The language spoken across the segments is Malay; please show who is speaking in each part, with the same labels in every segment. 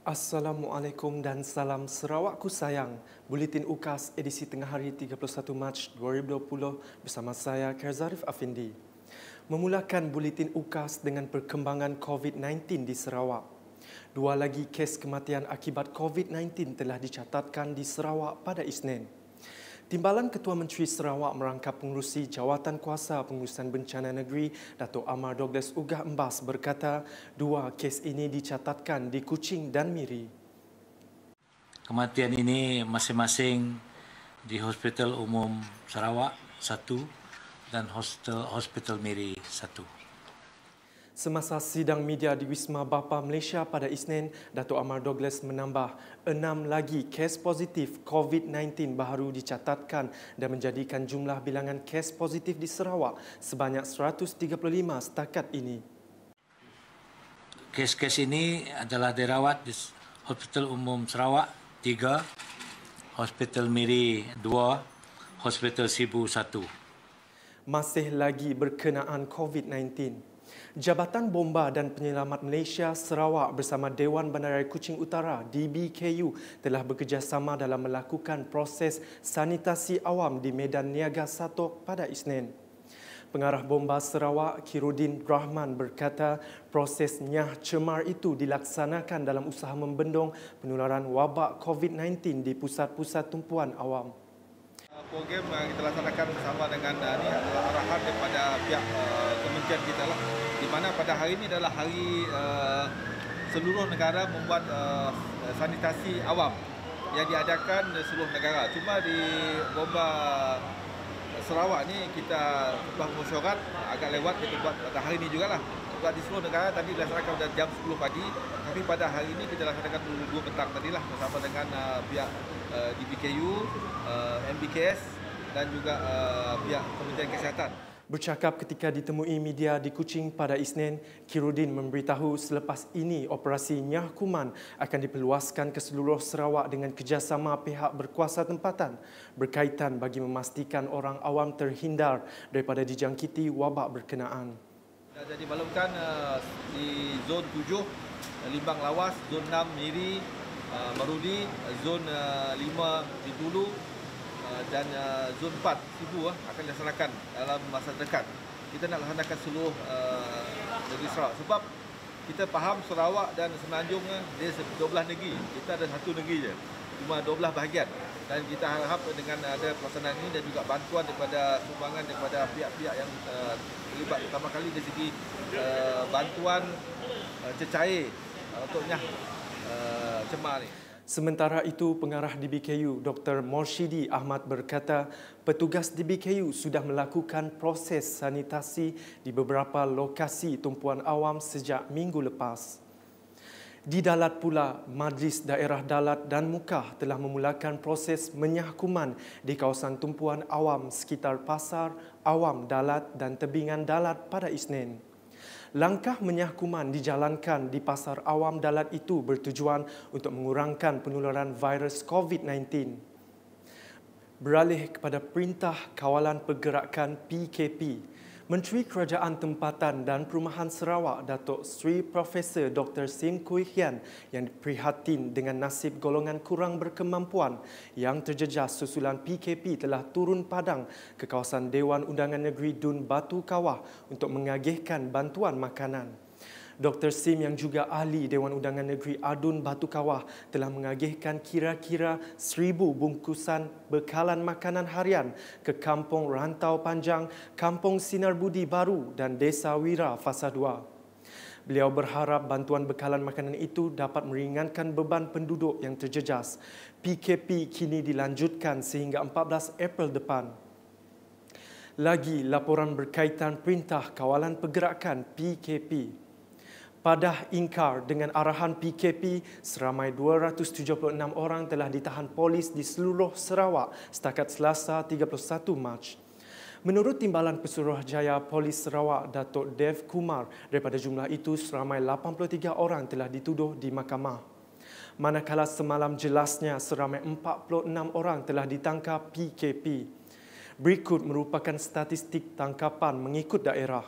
Speaker 1: Assalamualaikum dan salam Sarawakku sayang. Buletin UKAS edisi tengah hari 31 Mac 2020 bersama saya Kerzarif Afindi. Memulakan buletin UKAS dengan perkembangan COVID-19 di Sarawak. Dua lagi kes kematian akibat COVID-19 telah dicatatkan di Sarawak pada Isnin. Timbalan Ketua Menteri Sarawak merangkap pengurusi Jawatan Kuasa Pengurusan Bencana Negeri Datuk Amar Douglas Ugah Embas berkata dua kes ini dicatatkan di Kuching dan Miri.
Speaker 2: Kematian ini masing-masing di Hospital Umum Sarawak 1 dan Hospital Miri 1.
Speaker 1: Semasa sidang media di Wisma Bapa Malaysia pada Isnin, Datuk Amar Douglas menambah 6 lagi kes positif COVID-19 baru dicatatkan dan menjadikan jumlah bilangan kes positif di Sarawak sebanyak 135 setakat ini.
Speaker 2: Kes-kes ini adalah dirawat di Hospital Umum Sarawak 3, Hospital Miri 2, Hospital Sibu 1.
Speaker 1: Masih lagi berkenaan COVID-19. Jabatan Bomba dan Penyelamat Malaysia Sarawak bersama Dewan Bandaraya Kuching Utara DBKU telah bekerjasama dalam melakukan proses sanitasi awam di Medan Niaga Satok pada Isnin. Pengarah Bomba Sarawak Khairuddin Rahman berkata proses nyah cemar itu dilaksanakan dalam usaha membendung penularan wabak COVID-19 di pusat-pusat tumpuan awam.
Speaker 3: Program yang kita laksanakan bersama dengan ini adalah arahan daripada pihak kementerian kita lah. Di mana pada hari ini adalah hari seluruh negara membuat sanitasi awam yang diadakan di seluruh negara. Cuma di Bomba Sarawak ni kita telah mesyuarat agak lewat kita buat pada hari ini jugalah. Sebab di seluruh negara tadi dilaksanakan pada jam 10 pagi, tapi pada hari ini kita laksanakan 2 petang tadilah bersama dengan pihak DBKU, MBKS dan juga pihak Kementerian Kesihatan.
Speaker 1: Bercakap ketika ditemui media di Kuching pada Isnin, Khairuddin memberitahu selepas ini operasi Nyah Kuman akan diperluaskan ke seluruh Sarawak dengan kerjasama pihak berkuasa tempatan berkaitan bagi memastikan orang awam terhindar daripada dijangkiti wabak berkenaan.
Speaker 3: Dah dimaklumkan di zon 7 Limbang Lawas, zon 6 Miri, Marudi, zon 5 Bintulu dan zon 4 Sibu akan dilaksanakan dalam masa dekat. Kita nak laksanakan seluruh negeri Sarawak sebab kita faham Sarawak dan Semenanjung dia 12 negeri. Kita ada satu negeri je. Cuma 12 bahagian. Dan kita harap dengan ada pelaksanaan ini dan juga bantuan daripada sumbangan daripada pihak-pihak yang terlibat pertama kali dari segi bantuan cecair untuk nyah cemar ni.
Speaker 1: Sementara itu, pengarah DBKU Dr. Morshidi Ahmad berkata petugas DBKU sudah melakukan proses sanitasi di beberapa lokasi tumpuan awam sejak minggu lepas. Di Dalat pula, Majlis Daerah Dalat dan Mukah telah memulakan proses menyahkuman di kawasan tumpuan awam sekitar Pasar Awam Dalat dan Tebingan Dalat pada Isnin. Langkah menyahkuman dijalankan di Pasar Awam Dalat itu bertujuan untuk mengurangkan penularan virus COVID-19. Beralih kepada Perintah Kawalan Pergerakan PKP, Menteri Kerajaan Tempatan dan Perumahan Sarawak Datuk Seri Profesor Dr. Sim Kui Hian yang prihatin dengan nasib golongan kurang berkemampuan yang terjejas susulan PKP telah turun padang ke kawasan Dewan Undangan Negeri Dun Batu Kawah untuk mengagihkan bantuan makanan. Dr. Sim yang juga ahli Dewan Undangan Negeri Adun Batu Kawah telah mengagihkan kira-kira 1,000 bungkusan bekalan makanan harian ke Kampung Rantau Panjang, Kampung Sinar Budi Baru dan Desa Wira Fasa 2. Beliau berharap bantuan bekalan makanan itu dapat meringankan beban penduduk yang terjejas. PKP kini dilanjutkan sehingga 14 April depan. Lagi laporan berkaitan Perintah Kawalan Pergerakan PKP. Padah ingkar dengan arahan PKP, seramai 276 orang telah ditahan polis di seluruh Sarawak setakat Selasa 31 Mac. Menurut Timbalan Pesuruhjaya Polis Sarawak Datuk Dev Kumar, daripada jumlah itu seramai 83 orang telah dituduh di mahkamah. Manakala semalam jelasnya seramai 46 orang telah ditangkap PKP. Berikut merupakan statistik tangkapan mengikut daerah.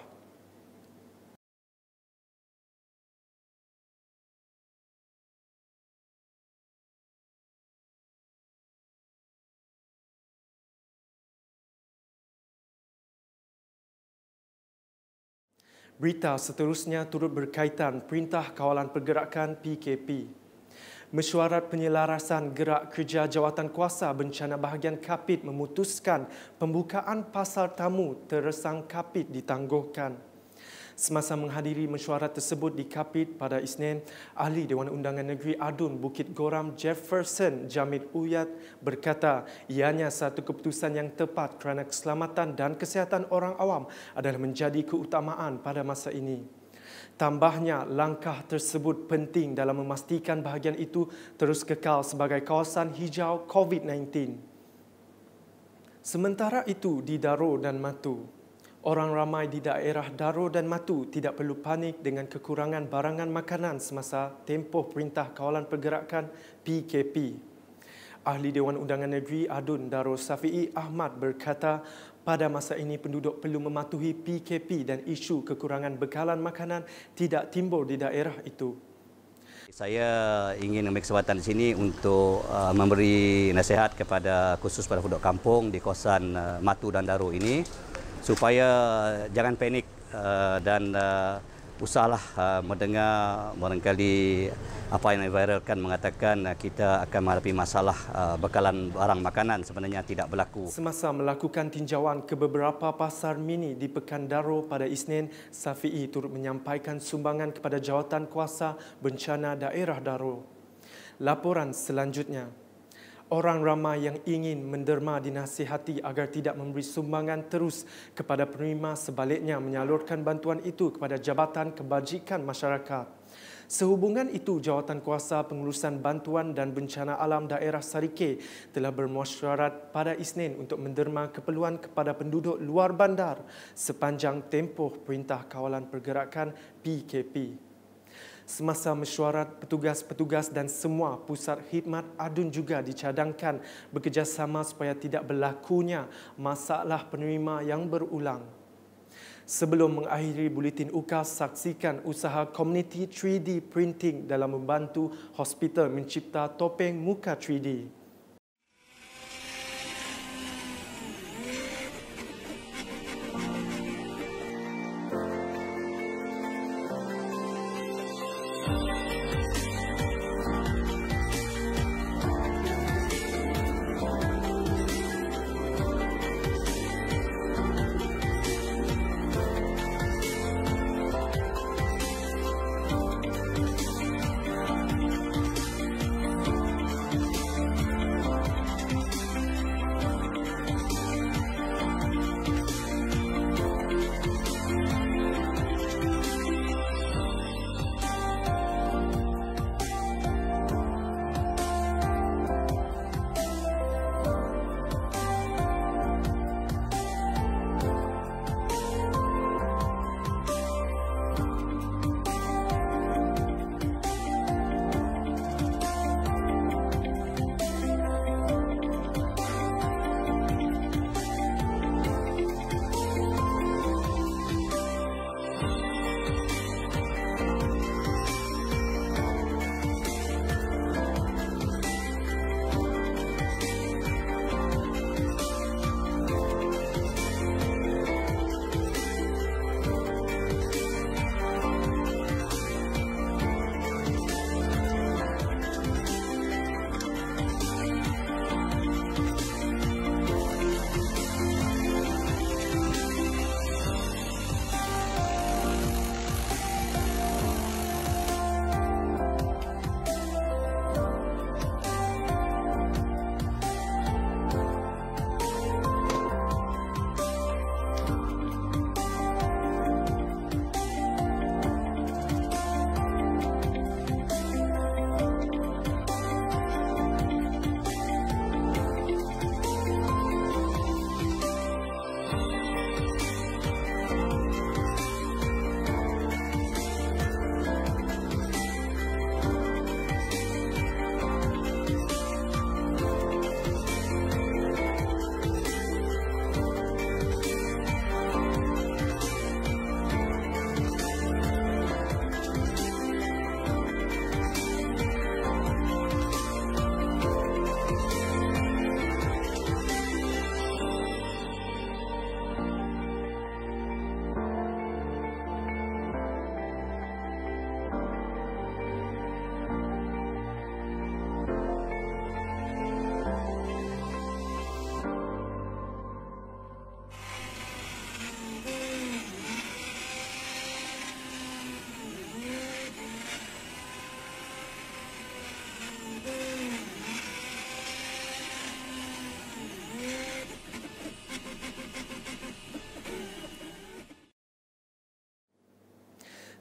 Speaker 1: Berita seterusnya turut berkaitan Perintah Kawalan Pergerakan PKP. Mesyuarat Penyelarasan Gerak Kerja Jawatankuasa Bencana Bahagian Kapit memutuskan pembukaan pasar tamu teresang Kapit ditangguhkan. Semasa menghadiri mesyuarat tersebut di Kapit pada Isnin, Ahli Dewan Undangan Negeri Adun Bukit Goram Jefferson Jamid Uyat berkata ianya satu keputusan yang tepat kerana keselamatan dan kesihatan orang awam adalah menjadi keutamaan pada masa ini. Tambahnya, langkah tersebut penting dalam memastikan bahagian itu terus kekal sebagai kawasan hijau COVID-19. Sementara itu, di Daro dan Matu, orang ramai di daerah Daro dan Matu tidak perlu panik dengan kekurangan barangan makanan semasa tempoh Perintah Kawalan Pergerakan PKP. Ahli Dewan Undangan Negeri Adun Daro Safi'i Ahmad berkata, pada masa ini penduduk perlu mematuhi PKP dan isu kekurangan bekalan makanan tidak timbul di daerah itu.
Speaker 4: Saya ingin ambil kesempatan di sini untuk memberi nasihat kepada khusus pada penduduk kampung di kawasan Matu dan Daro ini supaya jangan panik dan usahalah mendengar barangkali apa yang diviralkan mengatakan kita akan menghadapi masalah bekalan barang makanan sebenarnya tidak berlaku.
Speaker 1: Semasa melakukan tinjauan ke beberapa pasar mini di Pekan Daro pada Isnin, Safi'i turut menyampaikan sumbangan kepada Jawatankuasa Bencana Daerah Daro. Laporan selanjutnya. Orang ramai yang ingin menderma dinasihati agar tidak memberi sumbangan terus kepada penerima, sebaliknya menyalurkan bantuan itu kepada Jabatan Kebajikan Masyarakat. Sehubungan itu, Jawatankuasa Pengurusan Bantuan dan Bencana Alam Daerah Sarike telah bermesyuarat pada Isnin untuk menderma keperluan kepada penduduk luar bandar sepanjang tempoh Perintah Kawalan Pergerakan PKP. Semasa mesyuarat, petugas-petugas dan semua pusat khidmat Adun juga dicadangkan bekerjasama supaya tidak berlakunya masalah penerima yang berulang. Sebelum mengakhiri buletin UKAS, saksikan usaha komuniti 3D printing dalam membantu hospital mencipta topeng muka 3D.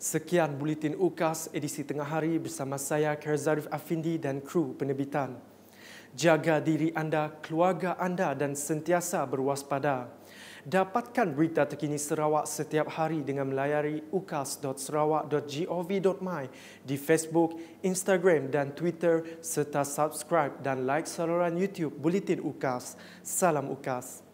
Speaker 1: Sekian Buletin UKAS edisi tengah hari bersama saya Kerzarif Afindi dan kru penerbitan. Jaga diri anda, keluarga anda dan sentiasa berwaspada. Dapatkan berita terkini Sarawak setiap hari dengan melayari ukas.sarawak.gov.my di Facebook, Instagram dan Twitter serta subscribe dan like saluran YouTube Buletin UKAS. Salam UKAS.